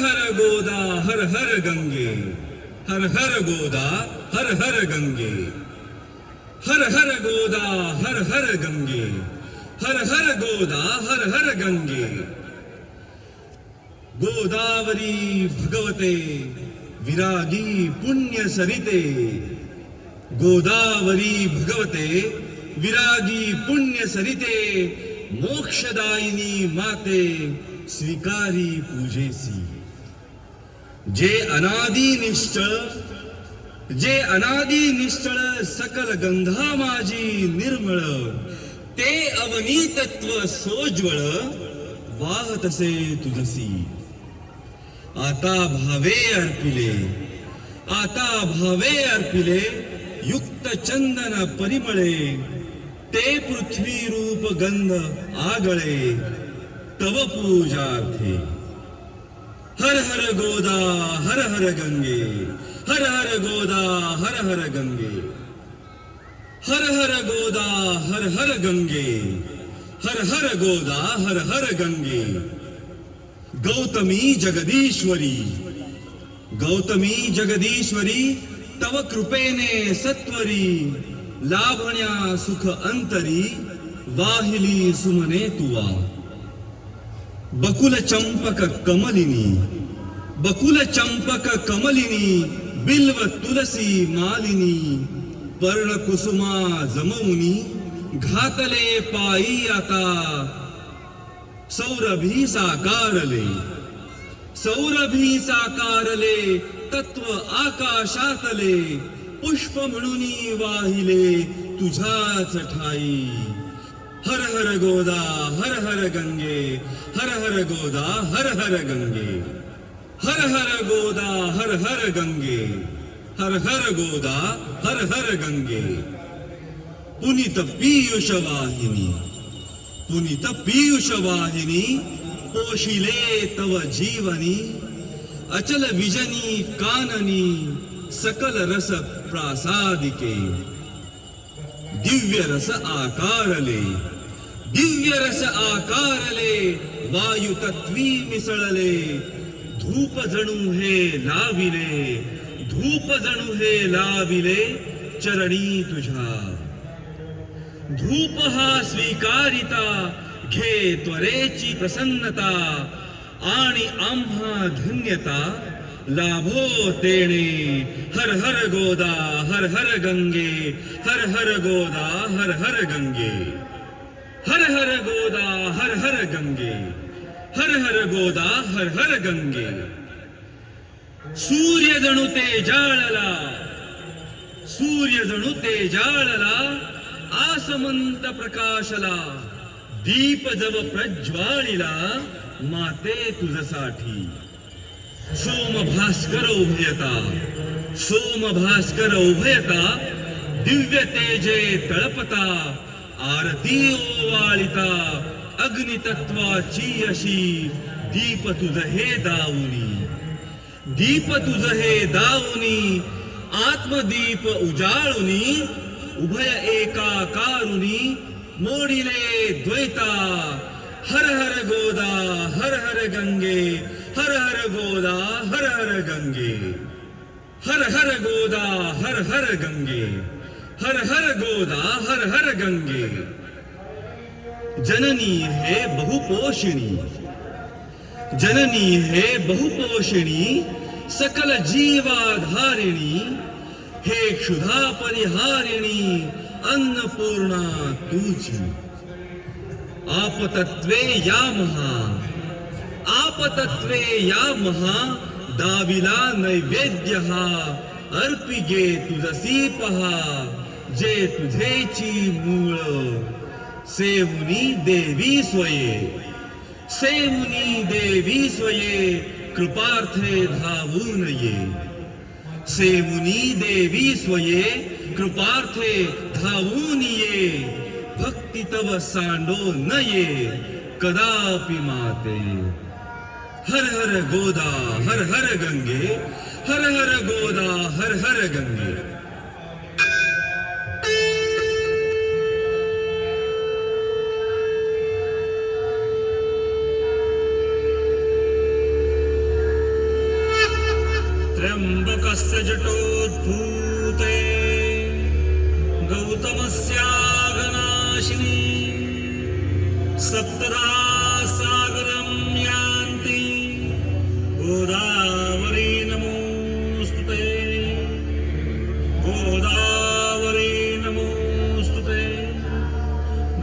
हर गोदा हर हर गंगे, हर हर गोदा हर हर गंगे, हर हर गोदा हर हर गंगे, हर हर गोदा हर हर गंगे। गोदावरी भगवते विरागी पुण्य सरिते, गोदावरी भगवते विरागी पुण्य सरिते, मोक्षदायिनी माते स्वीकारी पूजेसी। जे अनादि निश्चळ सकल गंधा माझी निर्मळ, ते अवनी तत्व सोज्वळ वाहतसे तुझसी। आता भावे अर्पिले युक्त चंदन परिमळे, ते पृथ्वी रूप गंध आगळे तव पूजार्थे। हर हर गोदा हर हर गंगे, हर हर गोदा हर हर गंगे, हर हर गोदा हर हर गंगे, हर हर गोदा हर हर गंगे। गौतमी जगदीश्वरी तव कृपेने सत्वरी, लाभण्या सुख अंतरी वाहिली सुमने तुवा। बकुल चंपक कमलिनी बिल्व तुलसी मालिनी, पर्ण कुसुमा जमवुनी घातले पायी आता। सौरभी साकारले तत्व आकाशातले, पुष्प म्हणूनी वाहिले तुझ्याच ठाई। हर हर गोदा हर हर गंगे, हर हर गोदा हर हर गंगे, हर हर गोदा हर हर गंगे, हर हर गोदा हर हर गंगे। पुनीत पीयूष वाहिनी पोशिले तव जीवनी, अचल विजनी काननी सकल रस प्रासादिके। दिव्य रस आकारले वायु तत्वी मिसळले, धूप जणू हे लाविले चरणी तुझ्या। धूप हा स्वीकारिता घे त्वरेची प्रसन्नता, आणि आम्हा धन्यता लाभो तेणे। हर हर गोदा हर हर गंगे, हर हर गोदा हर हर गंगे, हर हर गोदा हर हर गंगे, हर हर गोदा हर हर गंगे। सूर्य जणू ते जाळला आसमंत प्रकाशला, दीप जव प्रज्वाळिला माते तुझसाठी। सोम भास्कर उभयता दिव्य तेजे तळपता, आरती ओवाळिता अग्नितत्वाची अशी। दीप तुझ हे दावुनी आत्मदीप उजाळुनी, उभय एकाकारुनी मोडिले द्वैता। हर हर गोदा हर हर गंगे, हर हर गोदा हर हर गंगे, हर हर गोदा हर हर गंगे, हर हर गोदा हर हर गंगे। जननी हे बहुपोषिणी सकल जीवाधारिणी, हे क्षुधा परिहारिणी अन्नपूर्णा तुझी। आपतत्वे या महा दाविला नैवेद्य हा। अर्पिगे तुझसी पहा जे तुझेची मूळ, सेवुनी देवी स्वये कृपार्थे धावून ये। सेवुनी देवी स्वये कृपार्थे धावून ये, भक्ती तव सांडो न ये कदापि माते। हर हर गोदा हर हर गंगे, हर हर गोदा हर हर गंगे। त्र्यंबकस्य जटोद्भूते गौतमस्याघनाशिनी सप्तधा सागरं यान्ति गोदावरी नमोस्तुते गोदावरी नमोस्तुते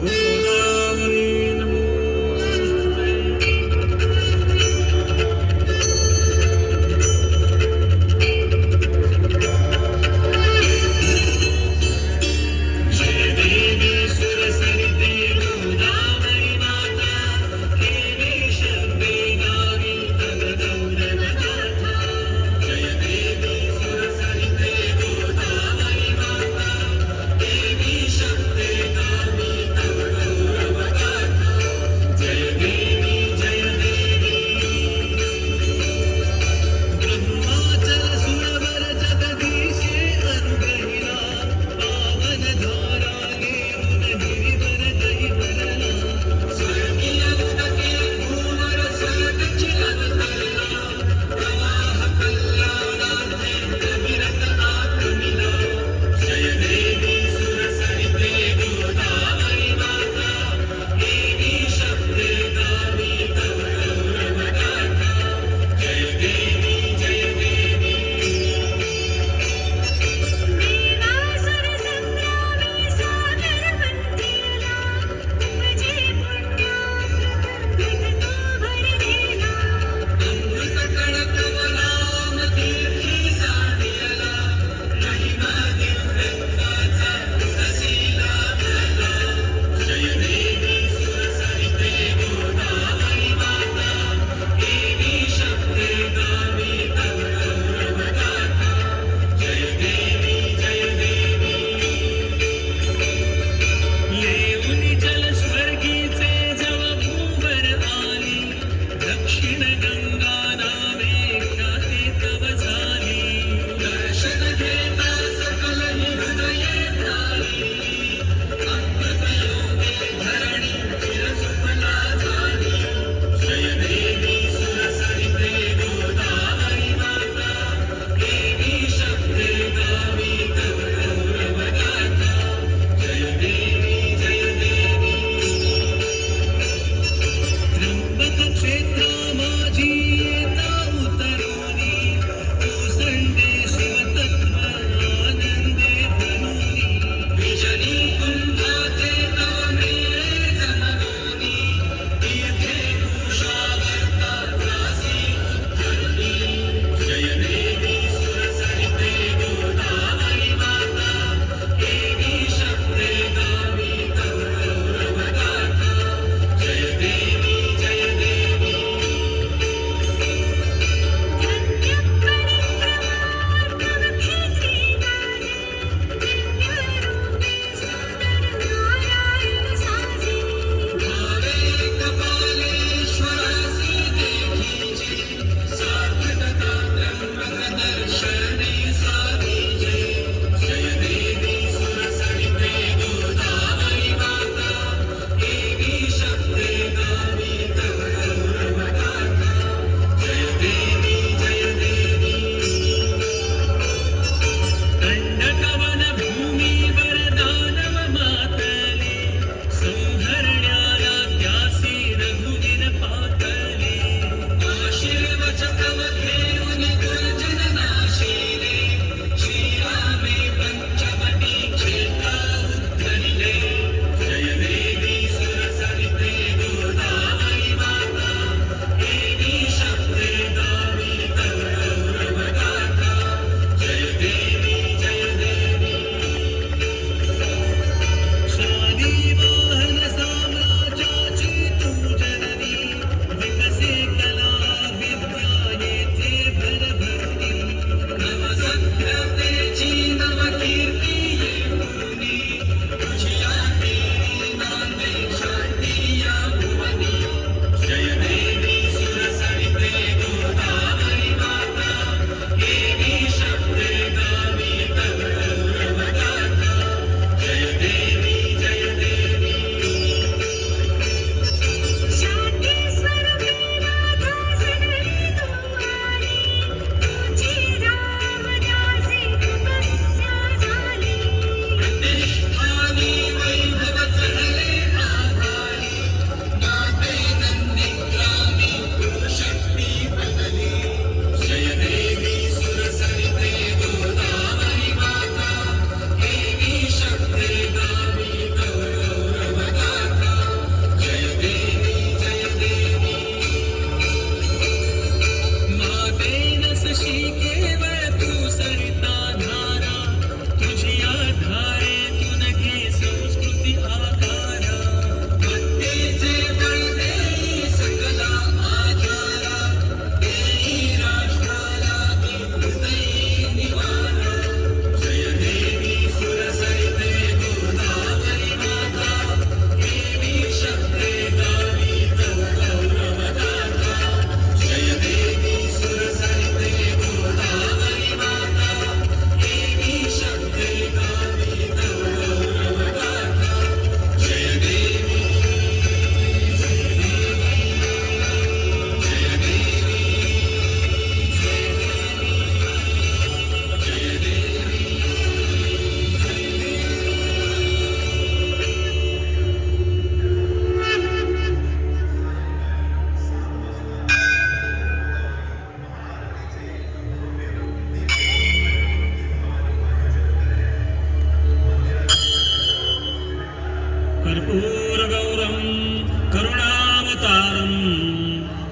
गोदावरी नमोस्तुते जय देवी सुरसरिते गोदावरी माता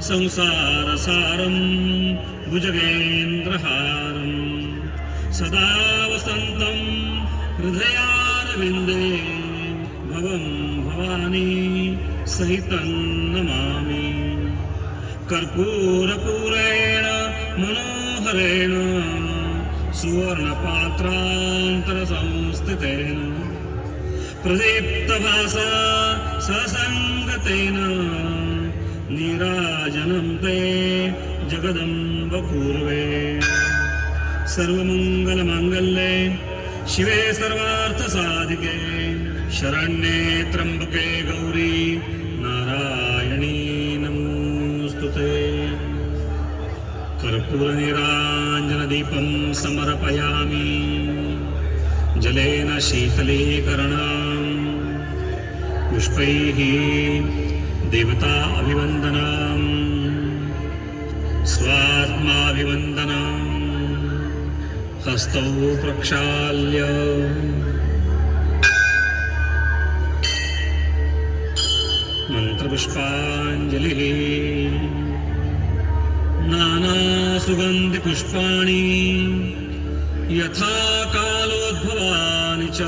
संसारसारं भुजगेन्द्रहारं सदा वसन्तं हृदयारविन्दे भवं भवानी सहितं नमामि कर्पूरपूरेण मनोहरेण सुवर्णपात्रान्तरसंस्थितेन प्रदीप्तभासा ससङ्गतेन नीराजनं ते जगदम्बपूर्वे सर्वमङ्गलमाङ्गल्ये शिवे सर्वार्थसाधिके शरण्ये त्र्यम्बके गौरी नारायणी नमोऽस्तुते कर्पूरनिराञ्जनदीपं समर्पयामि जलेन शीतलीकरणं पुष्पैः देवता अभिवन्दनं स्वात्माभिवन्दनं हस्तौ प्रक्षाल्य मन्त्रपुष्पाञ्जलिः नानासुगन्धिपुष्पाणि यथा कालोद्भवानि च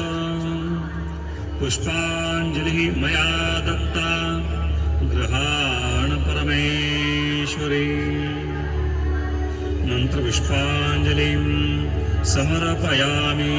पुष्पाञ्जलिः मया दत्ता गृहाण परमेश्वरी मन्त्रपुष्पाञ्जलिं समर्पयामि